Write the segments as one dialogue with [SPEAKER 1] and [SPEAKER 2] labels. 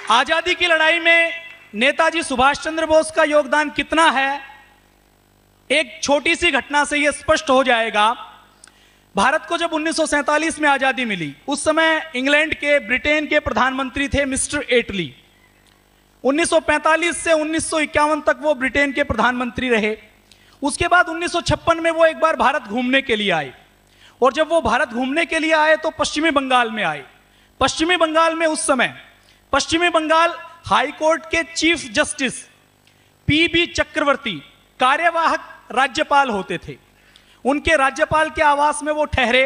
[SPEAKER 1] आजादी की लड़ाई में नेताजी सुभाष चंद्र बोस का योगदान कितना है, एक छोटी सी घटना से यह स्पष्ट हो जाएगा। भारत को जब 1947 में आजादी मिली, उस समय इंग्लैंड के, ब्रिटेन के प्रधानमंत्री थे मिस्टर एटली। 1945 से 1951 तक वो ब्रिटेन के प्रधानमंत्री रहे। उसके बाद 1956 में वो एक बार भारत घूमने के लिए आए, और जब वो भारत घूमने के लिए आए तो पश्चिमी बंगाल में आए। पश्चिमी बंगाल में उस समय पश्चिमी बंगाल हाई कोर्ट के चीफ जस्टिस पीबी चक्रवर्ती कार्यवाहक राज्यपाल होते थे। उनके राज्यपाल के आवास में वो ठहरे।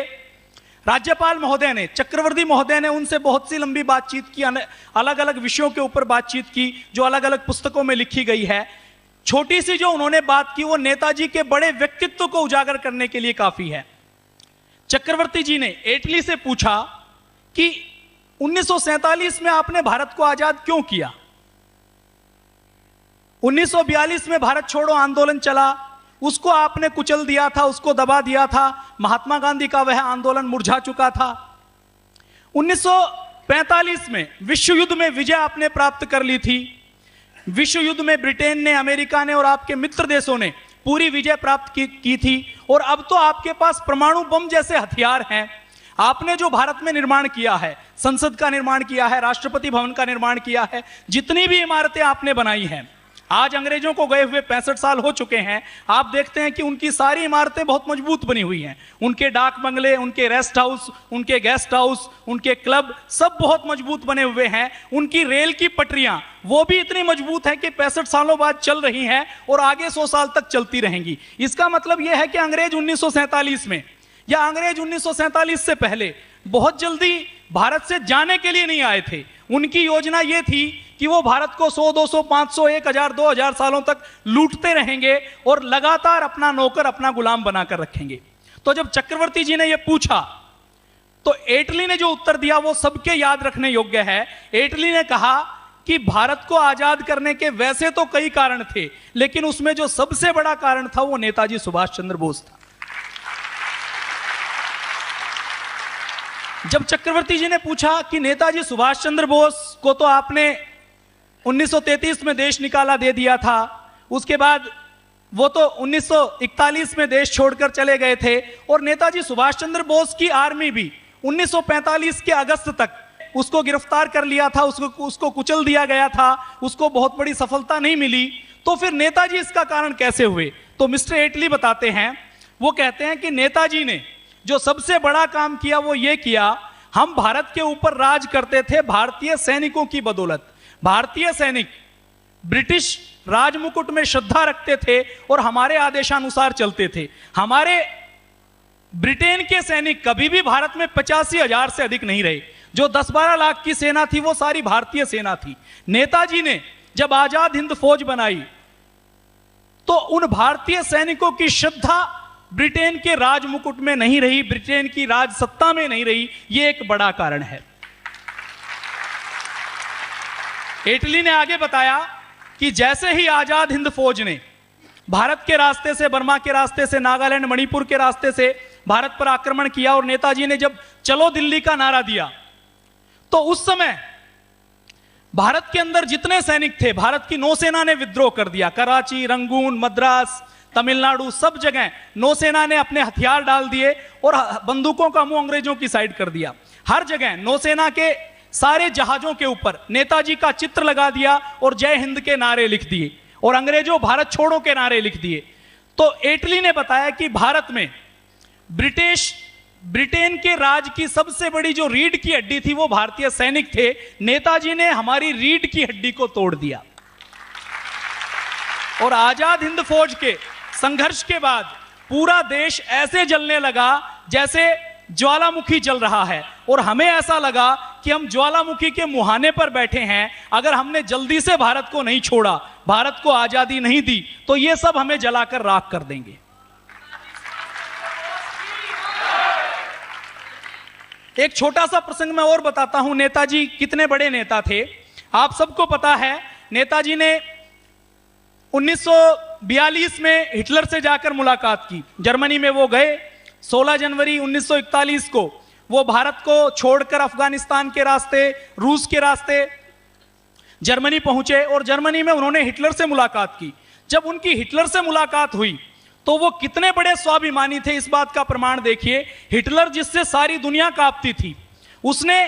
[SPEAKER 1] राज्यपाल महोदय ने, चक्रवर्ती महोदय ने उनसे बहुत सी लंबी बातचीत की, अलग अलग विषयों के ऊपर बातचीत की जो अलग अलग पुस्तकों में लिखी गई है। छोटी सी जो उन्होंने बात की वो नेताजी के बड़े व्यक्तित्व को उजागर करने के लिए काफी है। चक्रवर्ती जी ने एटली से पूछा कि 1947 में आपने भारत को आजाद क्यों किया? 1942 में भारत छोड़ो आंदोलन चला, उसको आपने कुचल दिया था, उसको दबा दिया था। महात्मा गांधी का वह आंदोलन मुरझा चुका था। 1945 में विश्व युद्ध में विजय आपने प्राप्त कर ली थी। विश्व युद्ध में ब्रिटेन ने, अमेरिका ने और आपके मित्र देशों ने पूरी विजय प्राप्त की थी, और अब तो आपके पास परमाणु बम जैसे हथियार हैं। आपने जो भारत में निर्माण किया है, संसद का निर्माण किया है, राष्ट्रपति भवन का निर्माण किया है, जितनी भी इमारतें आपने बनाई हैं, आज अंग्रेजों को गए हुए 65 साल हो चुके हैं। आप देखते हैं कि उनकी सारी इमारतें बहुत मजबूत बनी हुई हैं। उनके डाक बंगले, उनके रेस्ट हाउस, उनके गेस्ट हाउस, उनके क्लब, सब बहुत मजबूत बने हुए हैं। उनकी रेल की पटरियां वो भी इतनी मजबूत है कि 65 सालों बाद चल रही हैं और आगे 100 साल तक चलती रहेंगी। इसका मतलब यह है कि अंग्रेज 1947 में या अंग्रेज 1947 से पहले बहुत जल्दी भारत से जाने के लिए नहीं आए थे। उनकी योजना यह थी कि वो भारत को 100, 200, 500, 1000, 2000 सालों तक लूटते रहेंगे और लगातार अपना नौकर, अपना गुलाम बनाकर रखेंगे। तो जब चक्रवर्ती जी ने यह पूछा तो एटली ने जो उत्तर दिया वो सबके याद रखने योग्य है। एटली ने कहा कि भारत को आजाद करने के वैसे तो कई कारण थे, लेकिन उसमें जो सबसे बड़ा कारण था वो नेताजी सुभाष चंद्र बोस था। जब चक्रवर्ती जी ने पूछा कि नेताजी सुभाष चंद्र बोस को तो आपने 1933 में देश निकाला दे दिया था, उसके बाद वो तो 1941 में देश छोड़कर चले गए थे, और नेताजी सुभाष चंद्र बोस की आर्मी भी 1945 के अगस्त तक उसको गिरफ्तार कर लिया था, उसको कुचल दिया गया था, उसको बहुत बड़ी सफलता नहीं मिली। तो फिर नेताजी इसका कारण कैसे हुए? तो मिस्टर एटली बताते हैं, वो कहते हैं कि नेताजी ने जो सबसे बड़ा काम किया वो ये किया, हम भारत के ऊपर राज करते थे भारतीय सैनिकों की बदौलत। भारतीय सैनिक ब्रिटिश राजमुकुट में श्रद्धा रखते थे और हमारे आदेशानुसार चलते थे। हमारे ब्रिटेन के सैनिक कभी भी भारत में 85,000 से अधिक नहीं रहे। जो 10-12 लाख की सेना थी वो सारी भारतीय सेना थी। नेताजी ने जब आजाद हिंद फौज बनाई तो उन भारतीय सैनिकों की श्रद्धा ब्रिटेन के राजमुकुट में नहीं रही, ब्रिटेन की राजसत्ता में नहीं रही। यह एक बड़ा कारण है। एटली ने आगे बताया कि जैसे ही आजाद हिंद फौज ने भारत के रास्ते से, बर्मा के रास्ते से, नागालैंड, मणिपुर के रास्ते से भारत पर आक्रमण किया और नेताजी ने जब चलो दिल्ली का नारा दिया, तो उस समय भारत के अंदर जितने सैनिक थे, भारत की नौसेना ने विद्रोह कर दिया। कराची, रंगून, मद्रास, तमिलनाडु, सब जगह नौसेना ने अपने हथियार डाल दिए और बंदूकों का मुंह अंग्रेजों की साइड कर दिया। हर जगह नौसेना के सारे जहाजों के ऊपर नेताजी का चित्र लगा दिया और जय हिंद के नारे लिख दिए और अंग्रेजों भारत छोड़ो के नारे लिख दिए। तो एटली ने बताया कि भारत में ब्रिटेन के राज की सबसे बड़ी जो रीढ़ की हड्डी थी वो भारतीय सैनिक थे। नेताजी ने हमारी रीढ़ की हड्डी को तोड़ दिया और आजाद हिंद फौज के संघर्ष के बाद पूरा देश ऐसे जलने लगा जैसे ज्वालामुखी जल रहा है, और हमें ऐसा लगा कि हम ज्वालामुखी के मुहाने पर बैठे हैं। अगर हमने जल्दी से भारत को नहीं छोड़ा, भारत को आजादी नहीं दी, तो ये सब हमें जलाकर राख कर देंगे। एक छोटा सा प्रसंग मैं और बताता हूं, नेताजी कितने बड़े नेता थे। आप सबको पता है नेताजी ने 1942 में हिटलर से जाकर मुलाकात की। जर्मनी में वो गए। 16 जनवरी 1941 को वो भारत को छोड़कर अफगानिस्तान के रास्ते, रूस के रास्ते जर्मनी पहुंचे और जर्मनी में उन्होंने हिटलर से मुलाकात की। जब उनकी हिटलर से मुलाकात हुई तो वो कितने बड़े स्वाभिमानी थे, इस बात का प्रमाण देखिए। हिटलर जिससे सारी दुनिया कांपती थी, उसने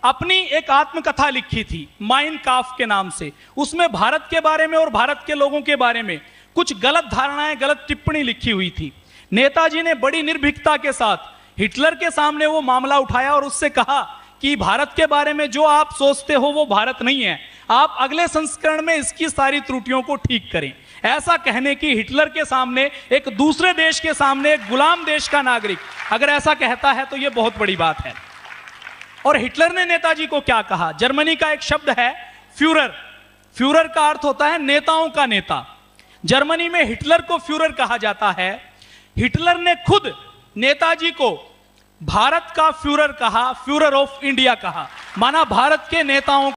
[SPEAKER 1] अपनी एक आत्मकथा लिखी थी माइन काफ के नाम से। उसमें भारत के बारे में और भारत के लोगों के बारे में कुछ गलत धारणाएं, गलत टिप्पणी लिखी हुई थी। नेताजी ने बड़ी निर्भीकता के साथ हिटलर के सामने वो मामला उठाया और उससे कहा कि भारत के बारे में जो आप सोचते हो वो भारत नहीं है, आप अगले संस्करण में इसकी सारी त्रुटियों को ठीक करें। ऐसा कहने की हिटलर के सामने, एक दूसरे देश के सामने, एक गुलाम देश का नागरिक अगर ऐसा कहता है तो यह बहुत बड़ी बात है। और हिटलर ने नेताजी को क्या कहा? जर्मनी का एक शब्द है फ्यूरर। फ्यूरर का अर्थ होता है नेताओं का नेता। जर्मनी में हिटलर को फ्यूरर कहा जाता है। हिटलर ने खुद नेताजी को भारत का फ्यूरर कहा, फ्यूरर ऑफ इंडिया कहा, माना भारत के नेताओं